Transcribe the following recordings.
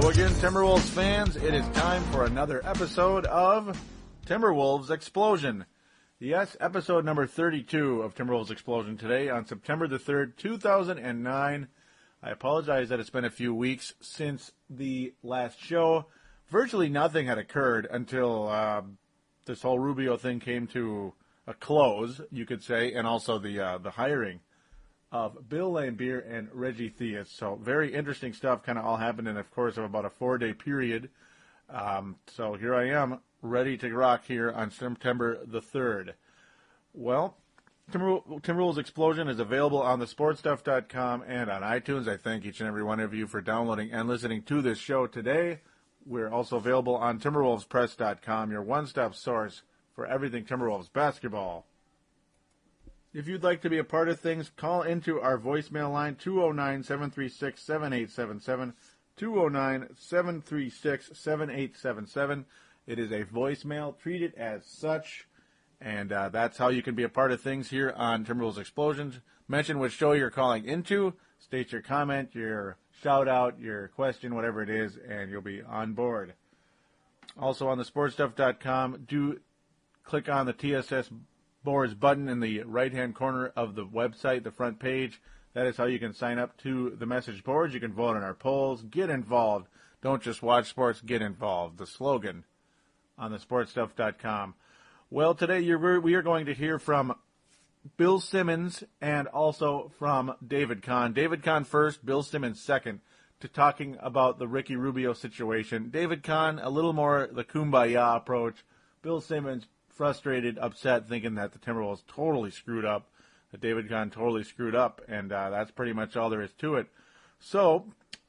Hello again, Timberwolves fans. It is time for another episode of Timberwolves Explosion. Yes, episode number 32 of Timberwolves Explosion today on September the 3rd, 2009. I apologize that it's been a few weeks since the last show. Virtually nothing had occurred until this whole Rubio thing came to a close, you could say, and also the hiring of Bill Laimbeer and Reggie Theus. So very interesting stuff kind of all happened in, of course, of about a 4-day period. So here I am, ready to rock here on September the 3rd. Well, Timberwolves Explosion is available on thesportstuff.com and on iTunes. I thank each and every one of you for downloading and listening to this show today. We're also available on TimberwolvesPress.com, your one-stop source for everything Timberwolves basketball. If you'd like to be a part of things, call into our voicemail line, 209-736-7877, 209-736-7877. It is a voicemail. Treat it as such, and that's how you can be a part of things here on Timberwolves Explosions. Mention which show you're calling into, state your comment, your shout-out, your question, whatever it is, and you'll be on board. Also on thesportstuff.com, do click on the TSS boards button in the right-hand corner of the website, the front page. That is how you can sign up to the message boards. You can vote on our polls. Get involved. Don't just watch sports, get involved. The slogan on thesportstuff.com. Well, today we are going to hear from Bill Simmons and also from David Kahn. David Kahn first, Bill Simmons second, to talking about the Ricky Rubio situation. David Kahn, a little more the kumbaya approach. Bill Simmons, frustrated, upset, thinking that the Timberwolves totally screwed up, that David Kahn totally screwed up, and that's pretty much all there is to it. So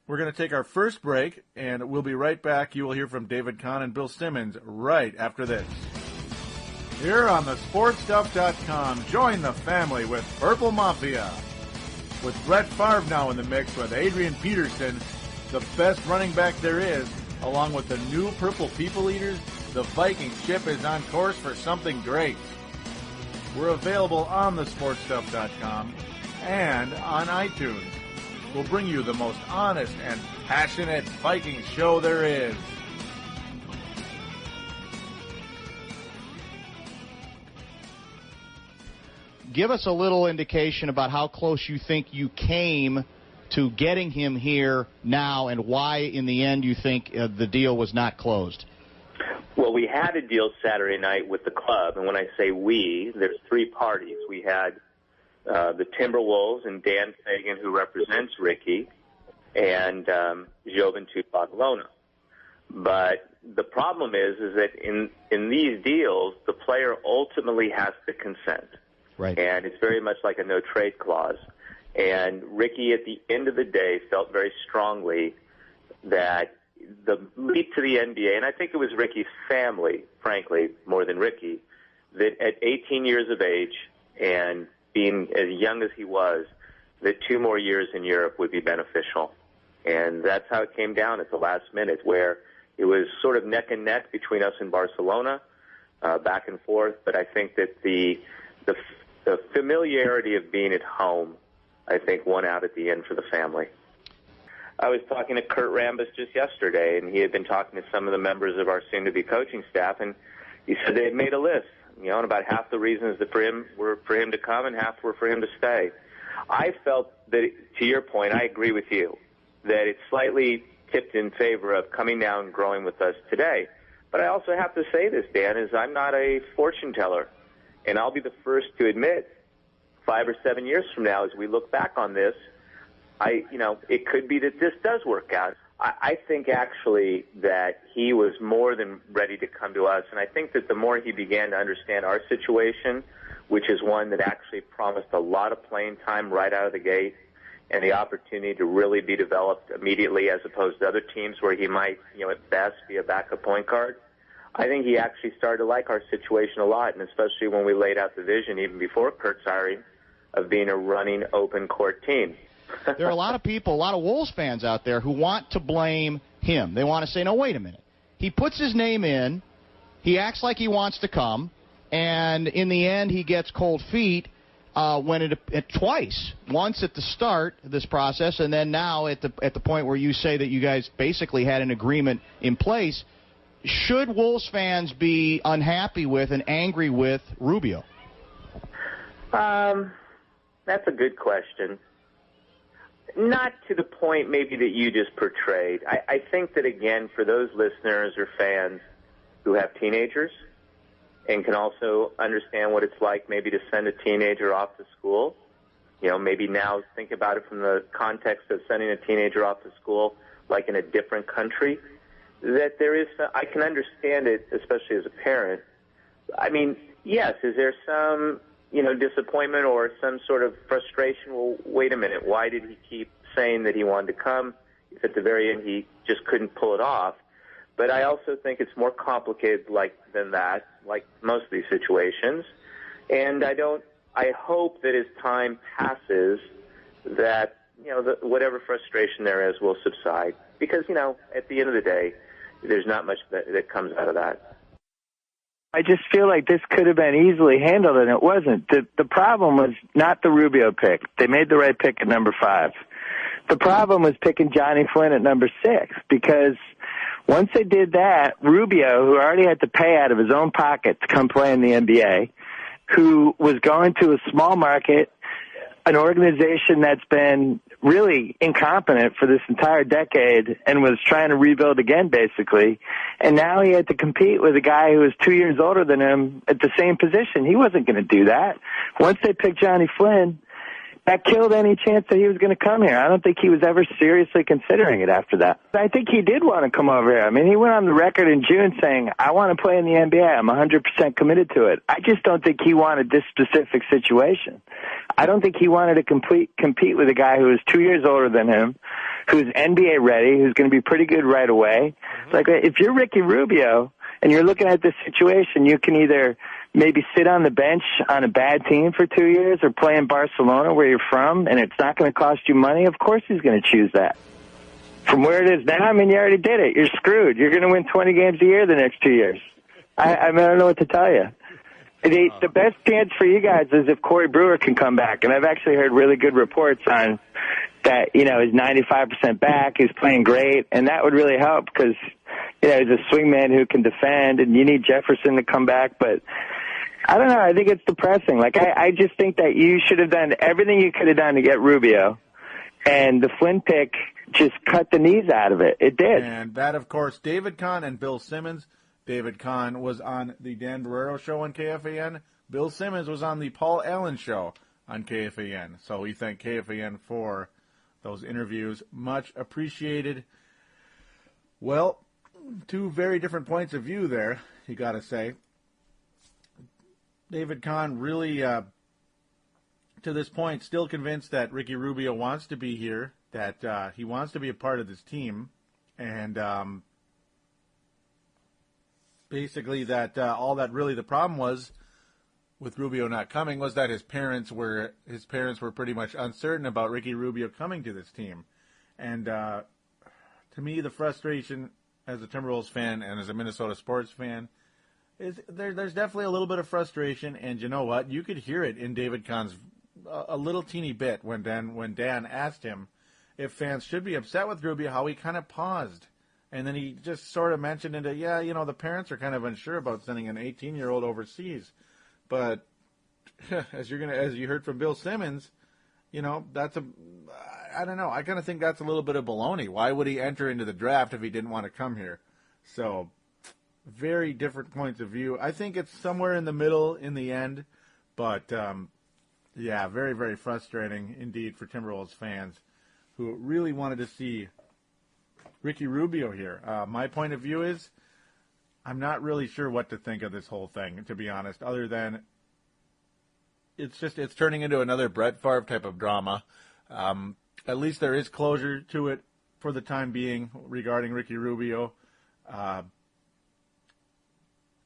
we're going to take our first break, and we'll be right back. You will hear from David Kahn and Bill Simmons right after this. Here on thesportstuff.com, join the family with Purple Mafia. With Brett Favre now in the mix with Adrian Peterson, the best running back there is, along with the new Purple People Eaters, the Viking ship is on course for something great. We're available on thesportstuff.com and on iTunes. We'll bring you the most honest and passionate Viking show there is. Give us a little indication about how close you think you came to getting him here now and why, in the end, you think the deal was not closed. Well, we had a deal Saturday night with the club, and when I say we, there's three parties. We had the Timberwolves and Dan Fagan, who represents Ricky, and Juventud Badalona. But the problem is that in these deals, the player ultimately has to consent. Right. And it's very much like a no-trade clause. And Ricky, at the end of the day, felt very strongly that the leap to the NBA, and I think it was Ricky's family, frankly, more than Ricky, that at 18 years of age and being as young as he was, that 2 more years in Europe would be beneficial. And that's how it came down at the last minute, where it was sort of neck and neck between us and Barcelona, back and forth. But I think that the familiarity of being at home, I think, won out at the end for the family. I was talking to Kurt Rambis just yesterday, and he had been talking to some of the members of our soon-to-be coaching staff, and he said they had made a list, and about half the reasons that were for him to come and half were for him to stay. I felt that, to your point, I agree with you, that it's slightly tipped in favor of coming down and growing with us today. But I also have to say this, Dan, is I'm not a fortune teller, and I'll be the first to admit 5 or 7 years from now, as we look back on this, it could be that this does work out. I think actually that he was more than ready to come to us, and I think that the more he began to understand our situation, which is one that actually promised a lot of playing time right out of the gate and the opportunity to really be developed immediately as opposed to other teams where he might, at best be a backup point guard, I think he actually started to like our situation a lot, and especially when we laid out the vision even before Kurt's hiring of being a running open court team. There are a lot of people, a lot of Wolves fans out there who want to blame him. They want to say, no, wait a minute. He puts his name in, he acts like he wants to come, and in the end he gets cold feet. when it twice, once at the start of this process, and then now at the point where you say that you guys basically had an agreement in place. Should Wolves fans be unhappy with and angry with Rubio? That's a good question. Not to the point maybe that you just portrayed. I think that, again, for those listeners or fans who have teenagers and can also understand what it's like maybe to send a teenager off to school, maybe now think about it from the context of sending a teenager off to school like in a different country, that there is, I can understand it, especially as a parent. I mean, yes, is there some, disappointment or some sort of frustration? Well, wait a minute, why did he keep saying that he wanted to come if at the very end he just couldn't pull it off? But I also think it's more complicated than that, like most of these situations. And I hope that as time passes that, whatever frustration there is will subside. Because, at the end of the day, there's not much that comes out of that. I just feel like this could have been easily handled, and it wasn't. The problem was not the Rubio pick. They made the right pick at number 5. The problem was picking Johnny Flynn at number 6, because once they did that, Rubio, who already had to pay out of his own pocket to come play in the NBA, who was going to a small market, an organization that's been really incompetent for this entire decade and was trying to rebuild again, basically. And now he had to compete with a guy who was 2 years older than him at the same position. He wasn't going to do that. Once they picked Johnny Flynn, that killed any chance that he was going to come here. I don't think he was ever seriously considering it after that. I think he did want to come over here. I mean, he went on the record in June saying, I want to play in the NBA. I'm 100% committed to it. I just don't think he wanted this specific situation. I don't think he wanted to compete with a guy who is 2 years older than him, who's NBA ready, who's going to be pretty good right away. It's like, if you're Ricky Rubio and you're looking at this situation, you can either maybe sit on the bench on a bad team for 2 years or play in Barcelona where you're from, and it's not going to cost you money. Of course he's going to choose that. From where it is now, I mean, you already did it. You're screwed. You're going to win 20 games a year the next 2 years. I don't know what to tell you. The best chance for you guys is if Corey Brewer can come back, and I've actually heard really good reports on that. He's 95% back, he's playing great, and that would really help because he's a swingman who can defend, and you need Jefferson to come back. But I don't know. I think it's depressing. I just think that you should have done everything you could have done to get Rubio, and the Flynn pick just cut the knees out of it. It did. And that, of course, David Kahn and Bill Simmons. David Kahn was on the Dan Barrero show on KFAN. Bill Simmons was on the Paul Allen show on KFAN. So we thank KFAN for those interviews. Much appreciated. Well, two very different points of view there, you got to say. David Kahn really, to this point, still convinced that Ricky Rubio wants to be here, that he wants to be a part of this team, and basically that all that really the problem was with Rubio not coming was that his parents were pretty much uncertain about Ricky Rubio coming to this team. And to me, the frustration as a Timberwolves fan and as a Minnesota sports fan is there's definitely a little bit of frustration. And you know what? You could hear it in David Kahn's a little teeny bit when Dan asked him if fans should be upset with Rubio, how he kind of paused. And then he just sort of mentioned into, the parents are kind of unsure about sending an 18-year-old overseas. But as you heard from Bill Simmons, I don't know. I kind of think that's a little bit of baloney. Why would he enter into the draft if he didn't want to come here? So, very different points of view. I think it's somewhere in the middle in the end. But, very, very frustrating indeed for Timberwolves fans who really wanted to see Ricky Rubio here. My point of view is I'm not really sure what to think of this whole thing, to be honest, other than it's turning into another Brett Favre type of drama. At least there is closure to it for the time being regarding Ricky Rubio.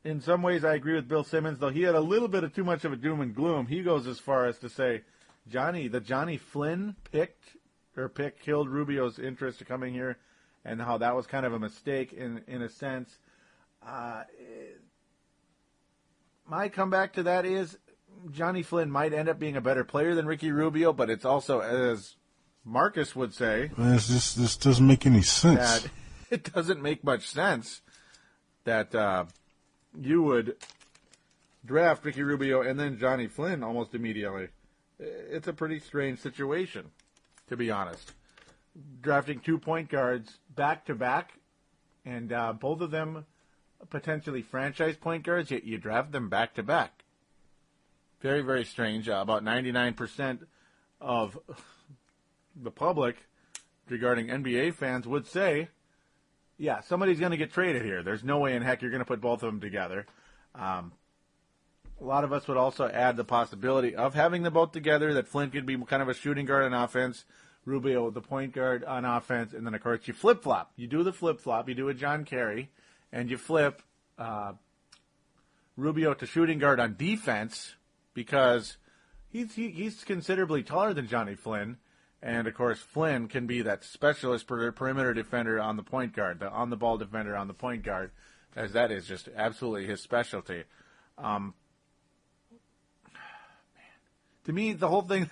In some ways, I agree with Bill Simmons, though he had a little bit of too much of a doom and gloom. He goes as far as to say the Johnny Flynn pick killed Rubio's interest in coming here, and how that was kind of a mistake in a sense. My comeback to that is Johnny Flynn might end up being a better player than Ricky Rubio, but it's also, as Marcus would say, this doesn't make any sense. That it doesn't make much sense that you would draft Ricky Rubio and then Johnny Flynn almost immediately. It's a pretty strange situation, to be honest. Drafting 2 point guards back-to-back, and both of them potentially franchise point guards, yet you draft them back-to-back. Very, very strange. About 99% of the public regarding NBA fans would say, yeah, somebody's going to get traded here. There's no way in heck you're going to put both of them together. A lot of us would also add the possibility of having them both together, that Flynn could be kind of a shooting guard on offense, Rubio the point guard on offense, and then, of course, you flip-flop. You do the flip-flop. You do a John Kerry, and you flip Rubio to shooting guard on defense because he's considerably taller than Johnny Flynn. And, of course, Flynn can be that specialist perimeter defender on the point guard, the on-the-ball defender on the point guard, as that is just absolutely his specialty. To me, the whole thing,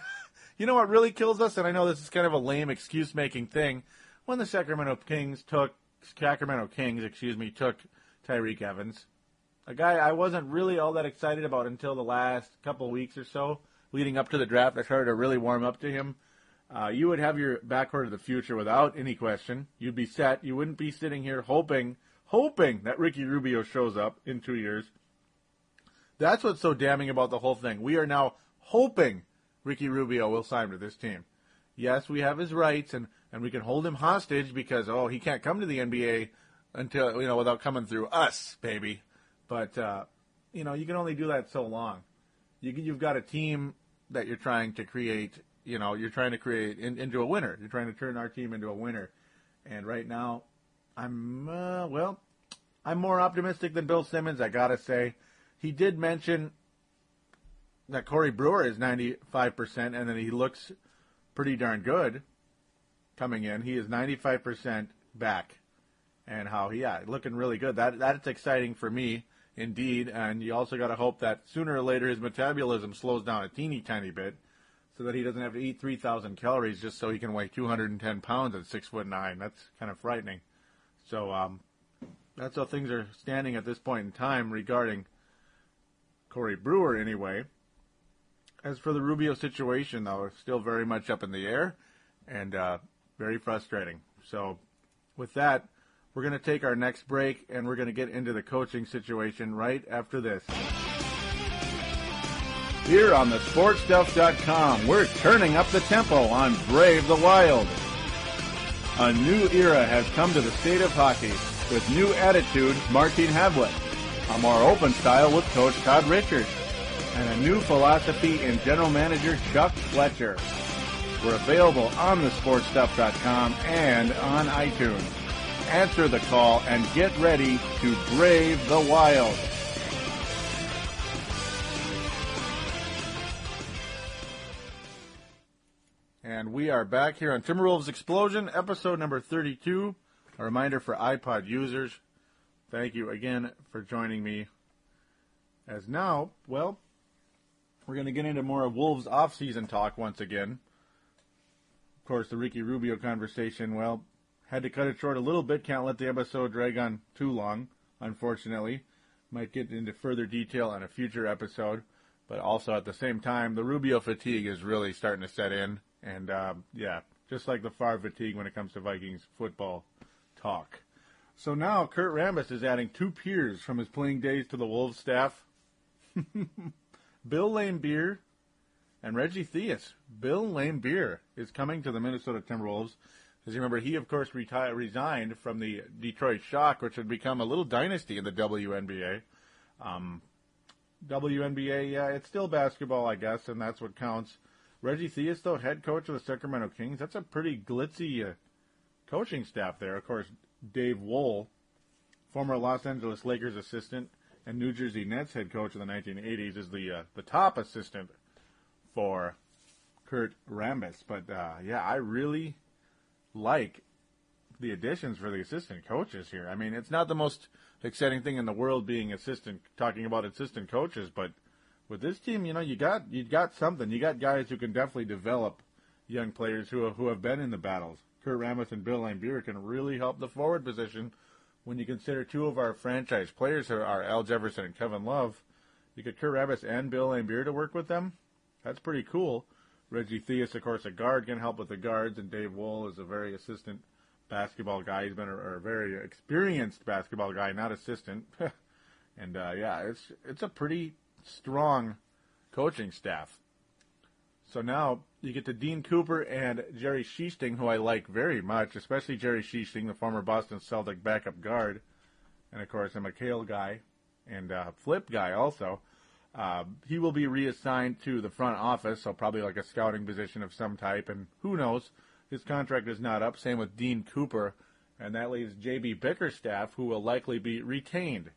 you know what really kills us? And I know this is kind of a lame excuse-making thing. When the Sacramento Kings took Tyreek Evans, a guy I wasn't really all that excited about until the last couple of weeks or so, leading up to the draft. I started to really warm up to him. You would have your backcourt of the future without any question. You'd be set. You wouldn't be sitting here hoping that Ricky Rubio shows up in 2 years. That's what's so damning about the whole thing. We are now hoping Ricky Rubio will sign with this team. Yes, we have his rights, and we can hold him hostage because, he can't come to the NBA until, without coming through us, baby. But, you can only do that so long. You've got a team that you're trying to create. You're trying to create into a winner. You're trying to turn our team into a winner. And right now, I'm more optimistic than Bill Simmons, I got to say. He did mention that Corey Brewer is 95%, and that he looks pretty darn good coming in. He is 95% back, and looking really good. That's exciting for me, indeed. And you also got to hope that sooner or later his metabolism slows down a teeny tiny bit, so that he doesn't have to eat 3,000 calories just so he can weigh 210 pounds at 6'9". That's kind of frightening. So that's how things are standing at this point in time regarding Corey Brewer, anyway. As for the Rubio situation, though, it's still very much up in the air and very frustrating. So with that, we're going to take our next break, and we're going to get into the coaching situation right after this. Here on thesportstuff.com, we're turning up the tempo on Brave the Wild. A new era has come to the state of hockey with new attitude, Martin Havlet, a more open style with Coach Todd Richards, and a new philosophy in General Manager Chuck Fletcher. We're available on thesportstuff.com and on iTunes. Answer the call and get ready to brave the wild. And we are back here on Timberwolves Explosion, episode number 32. A reminder for iPod users, thank you again for joining me. As now, we're going to get into more of Wolves off-season talk once again. Of course, the Ricky Rubio conversation, had to cut it short a little bit. Can't let the episode drag on too long, unfortunately. Might get into further detail on a future episode. But also at the same time, the Rubio fatigue is really starting to set in. And, just like the Favre fatigue when it comes to Vikings football talk. So now Kurt Rambis is adding 2 peers from his playing days to the Wolves staff. Bill Laimbeer and Reggie Theus. Bill Laimbeer is coming to the Minnesota Timberwolves. As you remember, he, of course, resigned from the Detroit Shock, which had become a little dynasty in the WNBA. WNBA, it's still basketball, I guess, and that's what counts. Reggie Theus, though, head coach of the Sacramento Kings. That's a pretty glitzy coaching staff there. Of course, Dave Wohl, former Los Angeles Lakers assistant and New Jersey Nets head coach in the 1980s, is the top assistant for Kurt Rambis. But, I really like the additions for the assistant coaches here. I mean, it's not the most exciting thing in the world talking about assistant coaches, but with this team, you got something. You got guys who can definitely develop young players who have been in the battles. Kurt Rambis and Bill Laimbeer can really help the forward position when you consider two of our franchise players are Al Jefferson and Kevin Love. You get Kurt Rambis and Bill Laimbeer to work with them. That's pretty cool. Reggie Theus, of course, a guard, can help with the guards, and Dave Wohl is a very assistant basketball guy. He's been a very experienced basketball guy, not assistant. And, it's a pretty strong coaching staff. So now you get to Dean Cooper and Jerry Schiesting, who I like very much, especially Jerry Schiesting, the former Boston Celtic backup guard, and, of course, a McHale guy and a Flip guy also. He will be reassigned to the front office, so probably like a scouting position of some type, and who knows, his contract is not up. Same with Dean Cooper, and that leaves J.B. Bickerstaff, who will likely be retained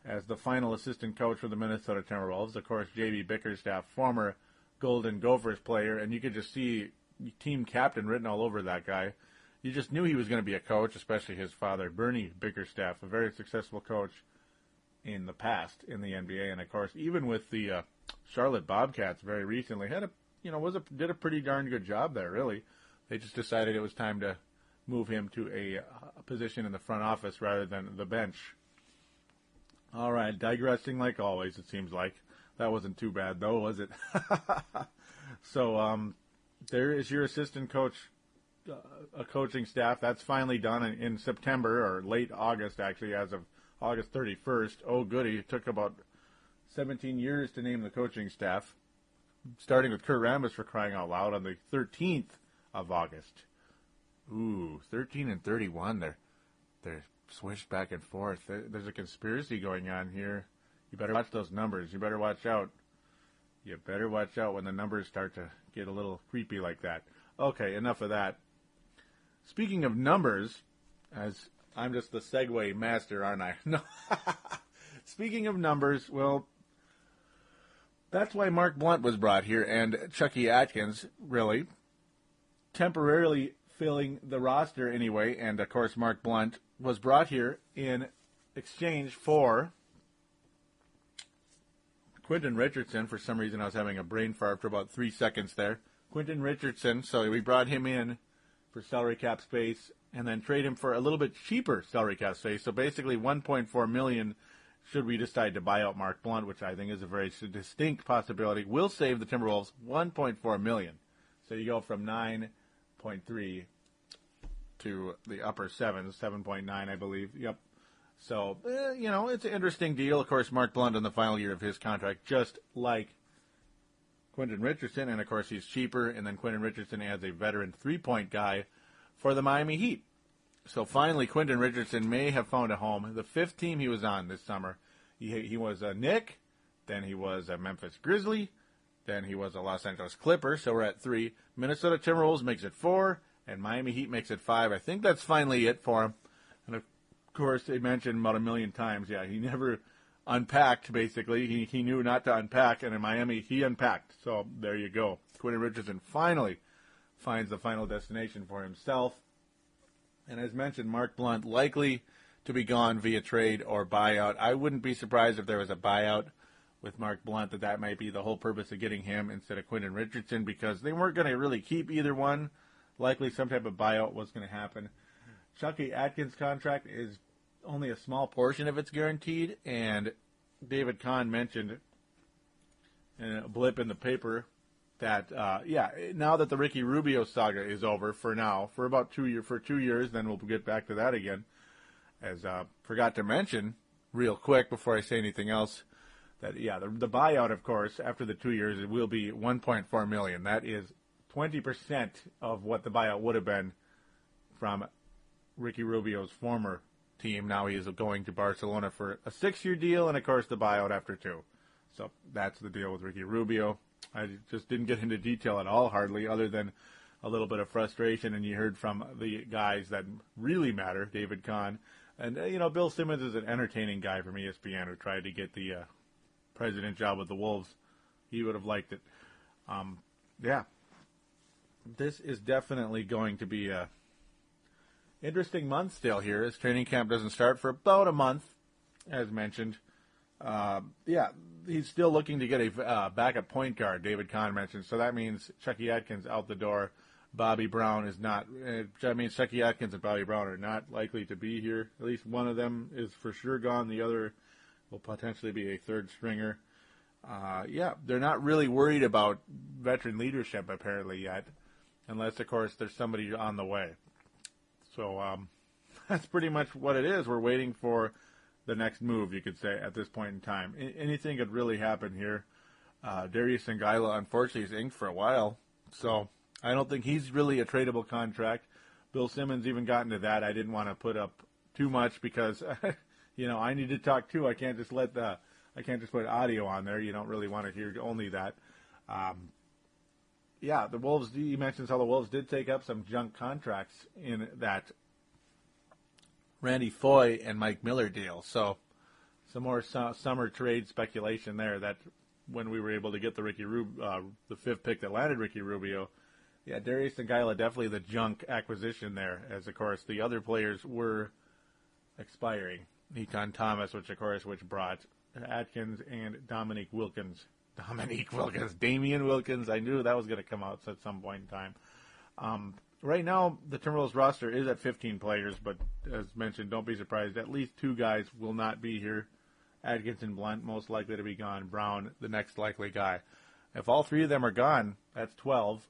as the final assistant coach for the Minnesota Timberwolves. Of course, J.B. Bickerstaff, former Golden Gophers player, and you could just see team captain written all over that guy. You just knew he was going to be a coach, especially his father, Bernie Bickerstaff, a very successful coach in the past in the NBA, and of course, even with the Charlotte Bobcats very recently, did a pretty darn good job there. Really, they just decided it was time to move him to a position in the front office rather than the bench. All right, digressing like always. It seems like that wasn't too bad though, was it? So there is your assistant coach, a coaching staff. That's finally done in September or late August, actually, as of August 31st. Oh, goody. It took about 17 years to name the coaching staff, starting with Kurt Rambis, for crying out loud, on the 13th of August. Ooh, 13 and 31. They're swished back and forth. There's a conspiracy going on here. You better watch those numbers. You better watch out. You better watch out when the numbers start to get a little creepy like that. Okay, enough of that. Speaking of numbers, as I'm just the segue master, aren't I? No. Speaking of numbers, well, that's why Mark Blount was brought here, and Chucky Atkins, really, temporarily filling the roster anyway, and of course Mark Blount was brought here in exchange for Quentin Richardson. For some reason I was having a brain fart for about 3 seconds there. Quentin Richardson, so we brought him in for salary cap space, and then trade him for a little bit cheaper salary cap space. So basically $1.4 million should we decide to buy out Mark Blount, which I think is a very distinct possibility, will save the Timberwolves $1.4 million. So you go from 9.3 to the upper 7.9, I believe. Yep. So, it's an interesting deal. Of course, Mark Blount in the final year of his contract, just like Quentin Richardson, and of course he's cheaper, and then Quentin Richardson as a veteran three-point guy for the Miami Heat. So finally, Quentin Richardson may have found a home. The fifth team he was on this summer, he was a Knick, then he was a Memphis Grizzly, then he was a Los Angeles Clipper, so we're at 3. Minnesota Timberwolves makes it 4, and Miami Heat makes it 5. I think that's finally it for him. And of course, they mentioned about 1 million times, he never unpacked, basically. He knew not to unpack, and in Miami, he unpacked. So there you go. Quentin Richardson finally finds the final destination for himself. And as mentioned, Mark Blount likely to be gone via trade or buyout. I wouldn't be surprised if there was a buyout with Mark Blount, that might be the whole purpose of getting him instead of Quentin Richardson, because they weren't going to really keep either one. Likely some type of buyout was going to happen. Chucky Atkins' contract is only a small portion of it's guaranteed, and David Kahn mentioned in a blip in the paper that, now that the Ricky Rubio saga is over for now, for about 2 years, then we'll get back to that again. As forgot to mention, real quick before I say anything else, that the buyout, of course, after the 2 years, it will be $1.4 million. That is 20% of what the buyout would have been from Ricky Rubio's former team. Now he is going to Barcelona for a 6-year deal, and of course the buyout after 2. So that's the deal with Ricky Rubio. I just didn't get into detail at all, hardly, other than a little bit of frustration, and you heard from the guys that really matter, David Kahn. And, Bill Simmons is an entertaining guy from ESPN who tried to get the president job with the Wolves. He would have liked it. This is definitely going to be a interesting month still here, as training camp doesn't start for about a month, as mentioned. Yeah, he's still looking to get a backup point guard, David Kahn mentioned. So that means Chucky Atkins out the door. Bobby Brown is not. That means Chucky Atkins and Bobby Brown are not likely to be here. At least one of them is for sure gone. The other will potentially be a third stringer. Yeah, they're not really worried about veteran leadership apparently yet, unless, of course, there's somebody on the way. So that's pretty much what it is. We're waiting for the next move, you could say, at this point in time. Anything could really happen here. Darius Ngila, unfortunately, is inked for a while, so I don't think he's really a tradable contract. Bill Simmons even got into that. I didn't want to put up too much because, I need to talk too. I can't just put audio on there. You don't really want to hear only that. Yeah, the Wolves, you mentioned how the Wolves did take up some junk contracts in that Randy Foye and Mike Miller deal. So some more summer trade speculation there that when we were able to get the the fifth pick that landed Ricky Rubio. Yeah, Darius Ngila definitely the junk acquisition there, as of course the other players were expiring. Neton Thomas, which brought Atkins and Damian Wilkins. Damian Wilkins. I knew that was going to come out at some point in time. Right now, the Timberwolves roster is at 15 players, but as mentioned, don't be surprised. At least two guys will not be here. Atkins and Blunt, most likely to be gone. Brown, the next likely guy. If all three of them are gone, that's 12.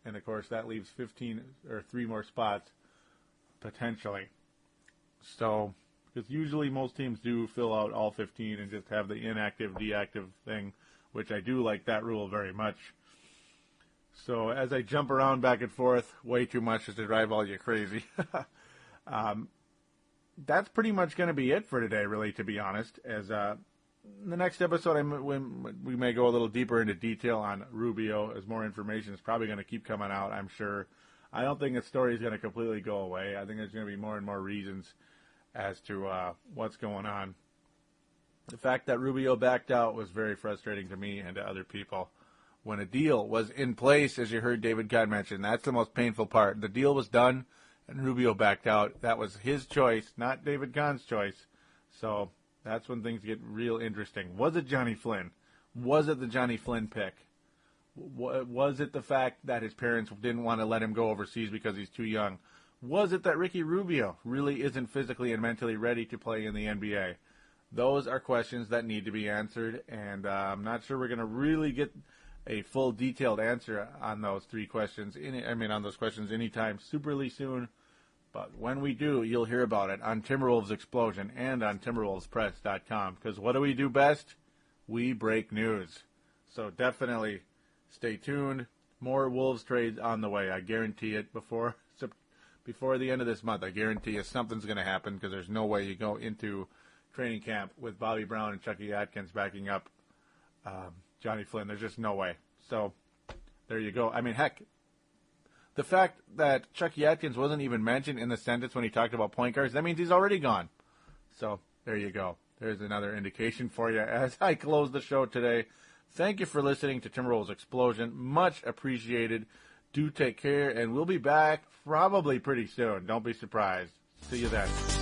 And, of course, that leaves 15 or 3 more spots, potentially. So, because usually most teams do fill out all 15 and just have the inactive, deactive thing, which I do like that rule very much. So as I jump around back and forth, way too much just to drive all you crazy. That's pretty much going to be it for today, really, to be honest. As in the next episode, we may go a little deeper into detail on Rubio, as more information is probably going to keep coming out, I'm sure. I don't think the story is going to completely go away. I think there's going to be more and more reasons as to what's going on. The fact that Rubio backed out was very frustrating to me and to other people. When a deal was in place, as you heard David Kahn mention, that's the most painful part. The deal was done, and Rubio backed out. That was his choice, not David Kahn's choice. So that's when things get real interesting. Was it Johnny Flynn? Was it the Johnny Flynn pick? Was it the fact that his parents didn't want to let him go overseas because he's too young? Was it that Ricky Rubio really isn't physically and mentally ready to play in the NBA? Those are questions that need to be answered, and I'm not sure we're going to really get a full detailed answer on those questions anytime superly soon. But when we do, you'll hear about it on Timberwolves Explosion and on TimberwolvesPress.com. Because what do we do best? We break news. So definitely stay tuned. More Wolves trades on the way. I guarantee it before the end of this month. I guarantee you something's going to happen because there's no way you go into training camp with Bobby Brown and Chucky Atkins backing up Johnny Flynn. There's just no way. So there you go. I mean, heck, the fact that Chucky Atkins wasn't even mentioned in the sentence when he talked about point guards, that means he's already gone. So there you go. There's another indication for you as I close the show today. Thank you for listening to Timberwolves Explosion. Much appreciated. Do take care, and we'll be back probably pretty soon. Don't be surprised. See you then.